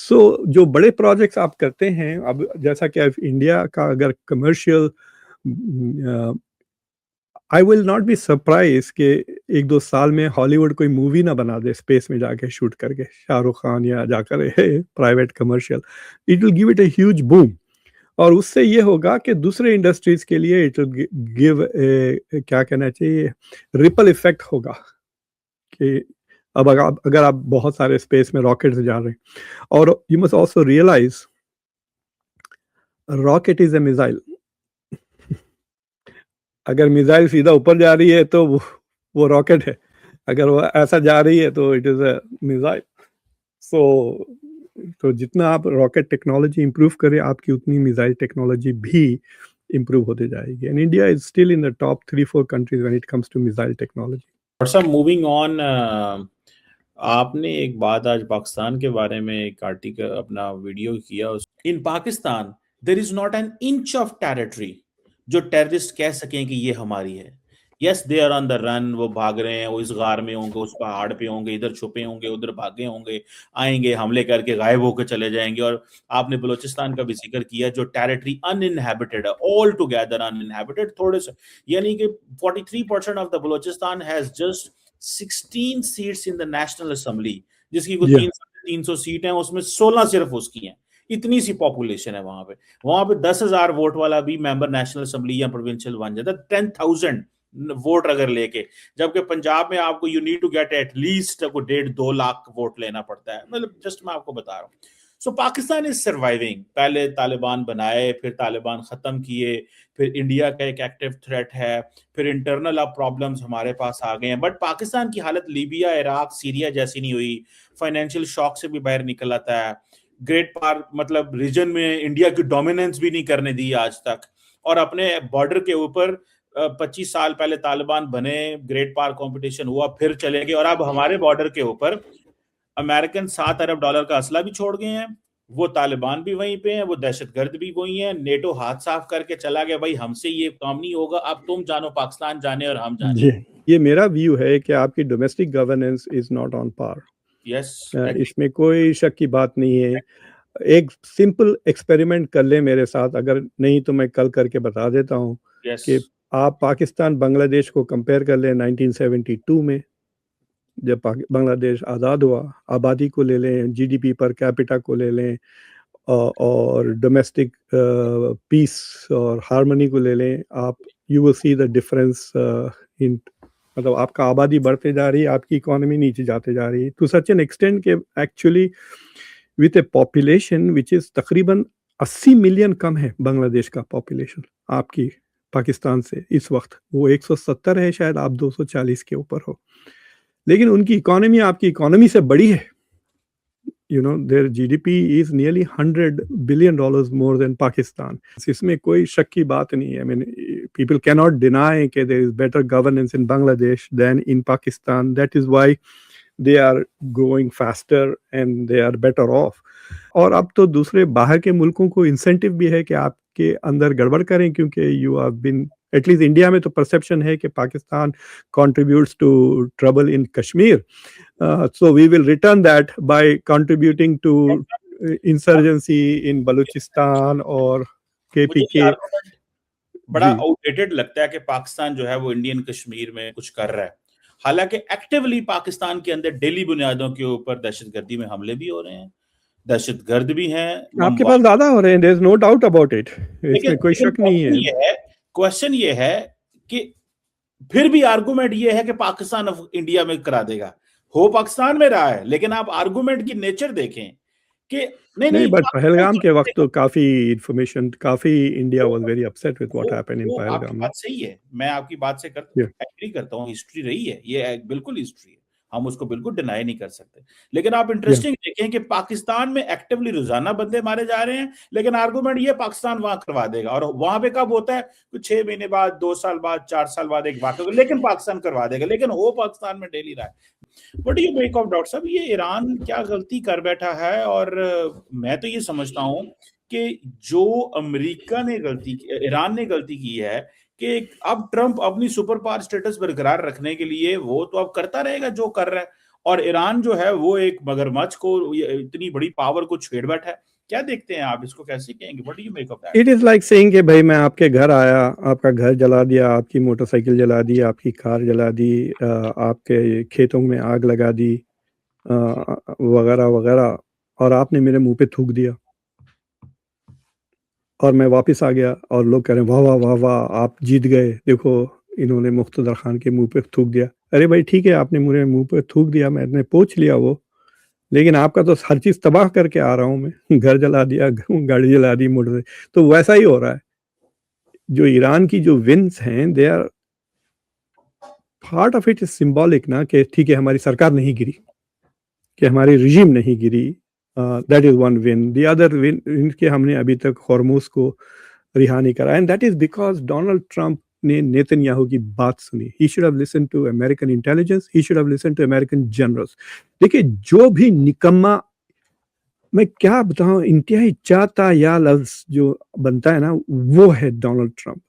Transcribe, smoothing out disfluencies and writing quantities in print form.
जो बड़े प्रोजेक्ट्स आप करते हैं, अब जैसा कि अब इंडिया का अगर commercial, I will not be surprise कि 1-2 साल में हॉलीवुड कोई मूवी ना बना दे स्पेस में जाके शूट करके, शाहरुख खान या जाकर private commercial. It will give it a huge boom. और उससे ये होगा कि दूसरे इंडस्ट्रीज के लिए इट विल गिव ए, क्या कहना चाहिए, रिपल इफेक्ट होगा कि अब अगर आप बहुत सारे स्पेस में रॉकेट से जा रहे हैं। और you must also realise rocket is a missile. अगर मिसाइल सीधा ऊपर जा रही है तो वो रॉकेट है, अगर वो ऐसा जा रही है तो इट इज अ मिसाइल। सो तो जितना आप रॉकेट टेक्नोलॉजी इंप्रूव करें, आपकी उतनी मिसाइल टेक्नोलॉजी भी इंप्रूव होते जाएगी। And India is still in the top 3-4 countries when it comes to missile technology. और सब मूविंग ऑन, आपने एक बात आज पाकिस्तान के बारे में एक आर्टिकल अपना वीडियो किया। In Pakistan there is not an inch of territory जो टेररिस्ट कह सकें कि ये हमारी है। Yes, they are on the run, वो भाग रहे हैं, वो इस गार में होंगे, उस पहाड़ पे होंगे, इधर छुपे होंगे, उधर भागे होंगे, आएंगे हमले करके गायब होकर चले जाएंगे। और आपने बलूचिस्तान का भी जिक्र किया जो टेरिटरी अनइनहैबिटेड है, ऑल टुगेदर अनइनहैबिटेड। थोड़े से यानी कि 43% of the Balochistan has just 16 seats in the national assembly, जिसकी कोई 300 सीट है, उसमें 16 सिर्फ उसकी हैं। इतनी सी पॉपुलेशन है वहां पे 10,000 वोट वाला भी मेंबर नेशनल असेंबली या प्रोविंशियल बन जाता है, 10,000 वोट अगर लेके। जबकि पंजाब में आपको you need to get at least 1.5-2 lakh vote लेना पड़ता है। मतलब जस्ट मैं आपको बता रहा हूँ। सो पाकिस्तान इज सर्वाइविंग। पहले तालिबान बनाए, फिर तालिबान खत्म किए, फिर इंडिया का एक एक्टिव थ्रेट है, फिर इंटरनल अब प्रॉब्लम्स हमारे पास आ गए हैं। बट पाकिस्तान की हालत लीबिया, इराक, सीरिया जैसी नहीं हुई। फाइनेंशियल शॉक से भी बाहर निकल आता है। ग्रेट पार मतलब रीजन में इंडिया की डोमिनेंस भी नहीं करने दी आज तक। और अपने बॉर्डर के ऊपर 25 साल पहले तालिबान बने, ग्रेट पार कंपटीशन हुआ, फिर चले गए। और अब हमारे बॉर्डर के ऊपर अमेरिकन $7 अरब का असला भी छोड़ गए हैं। वो तालिबान भी वहीं पे हैं, वो दहशतगर्द भी वहीं हैं। नेटो हाथ साफ करके चला गया, भाई हमसे ये काम नहीं होगा, अब तुम जानो, पाकिस्तान जाने और हम जाने। ये मेरा व्यू है कि आपकी domestic governance is not on par. Yes, इसमें कोई शक की बात नहीं है। एक सिंपल एक्सपेरिमेंट कर ले मेरे साथ, अगर नहीं तो मैं कल करके बता देता हूँ कि आप पाकिस्तान बांग्लादेश को कंपेयर कर लें 1972 में, जब बांग्लादेश आज़ाद हुआ। आबादी को ले लें, जीडीपी पर कैपिटा को ले लें, और डोमेस्टिक पीस और हार्मनी को ले लें, आप you will see the difference in, मतलब आपका आबादी बढ़ते जा रही है, आपकी इकोनॉमी नीचे जाते जा रही है टू सच एन एक्सटेंट के actually with A population which is तकरीबन 80 मिलियन कम है बांग्लादेश का पॉपुलेशन आपकी पाकिस्तान से। इस वक्त वो 170 है, शायद आप 240 के ऊपर हो, लेकिन उनकी इकोनॉमी आपकी इकोनॉमी से बड़ी है। You know, their GDP is nearly $100 billion more than Pakistan. इसमें कोई शक की बात नहीं है। I mean, people cannot deny that there is better governance in Bangladesh than in Pakistan. That is why they are growing faster and they are better off. और अब तो दूसरे बाहर के मुल्कों को इंसेंटिव भी है कि आपके अंदर गड़बड़ करें, क्योंकि you have been, at least India में तो परसेप्शन है कि Pakistan contributes to trouble in Kashmir, so we will return that by contributing to insurgency in Balochistan और KPK। बड़ा आउटडेटेड लगता है कि पाकिस्तान जो है वो इंडियन कश्मीर में कुछ कर रहा है, हालांकि एक्टिवली पाकिस्तान के अंदर डेली बुनियादों के ऊपर दहशतगर्दी में हमले भी हो रहे हैं, दहशतगर्द भी हैं। आपके पास ज्यादा हो रहे हैं, there is no doubt about it, इसमें कोई शक नहीं है। क्वेश्चन ये है कि फिर भी आर्गुमेंट ये है कि पाकिस्तान इंडिया में करा देगा। हो पाकिस्तान में रहा है, लेकिन आप आर्गुमेंट की नेचर देखें कि नहीं, बट पहलगाम के वक्त तो काफी इंफॉर्मेशन, काफी India was very upset with what happened in Pahalgam. बात सही है, मैं आपकी बात से एग्री करता हूँ, हिस्ट्री रही है, ये बिल्कुल हिस्ट्री है, हम उसको बिल्कुल डिनाई नहीं कर सकते। लेकिन आप इंटरेस्टिंग देखें कि पाकिस्तान में एक्टिवली रोजाना बंदे मारे जा रहे हैं, लेकिन आर्गुमेंट ये पाकिस्तान वहां करवा देगा। और वहां पे कब होता है? कुछ 6 महीने बाद, 2 साल बाद, 4 साल बाद एक वाकया, लेकिन पाकिस्तान करवा देगा, लेकिन हो पाकिस्तान में डेली रहा है। What do you make of doctor साहब, ये ईरान क्या गलती कर बैठा है? और मैं तो ये समझता हूं कि जो अमेरिका ने ईरान ने गलती की है कि अब ट्रंप अपनी सुपर पावर स्टेटस बरकरार रखने के लिए वो तो अब करता रहेगा जो कर रहा है, और ईरान जो है वो एक मगरमच्छ को, इतनी बड़ी पावर को छेड़ बैठा है। क्या देखते हैं आप इसको, कैसे कहेंगे? What do you make of that? It is like saying कि भाई मैं आपके घर आया, आपका घर जला दिया, आपकी मोटरसाइकिल जला दी, आपकी कार जला दी, आपके खेतों में आग लगा दी, वगैरह वगैरह, और आपने मेरे मुंह पे थूक दिया और मैं वापस आ गया और लोग कह रहे हैं वाह वाह वाह वाह आप जीत गए, देखो इन्होंने मुख्तदर खान के मुंह पे थूक दिया। अरे भाई ठीक है, आपने मेरे मुंह पे थूक दिया, मैंने पोंछ लिया वो, लेकिन आपका तो हर चीज तबाह करके आ रहा हूं मैं। घर जला दिया, गाड़ी जला दी, मोटर। तो वैसा ही हो रहा है। जो ईरान की जो विंस हैं, they are part of it is symbolic ना, कि ठीक है हमारी सरकार नहीं गिरी, कि हमारी रिजीम नहीं गिरी, that is one win. The other win कि हमने अभी तक हॉर्मुज को रिहा नहीं करा, and that is because Donald Trump ने नेतन्याहू की बात सुनी। He should have listen to American intelligence, he should have listen to American generals. देखिए जो भी निकम्मा, मैं क्या बताऊं, इंतहाई चाता या लफ्ज जो बनता है ना, वो है डोनाल्ड ट्रंप।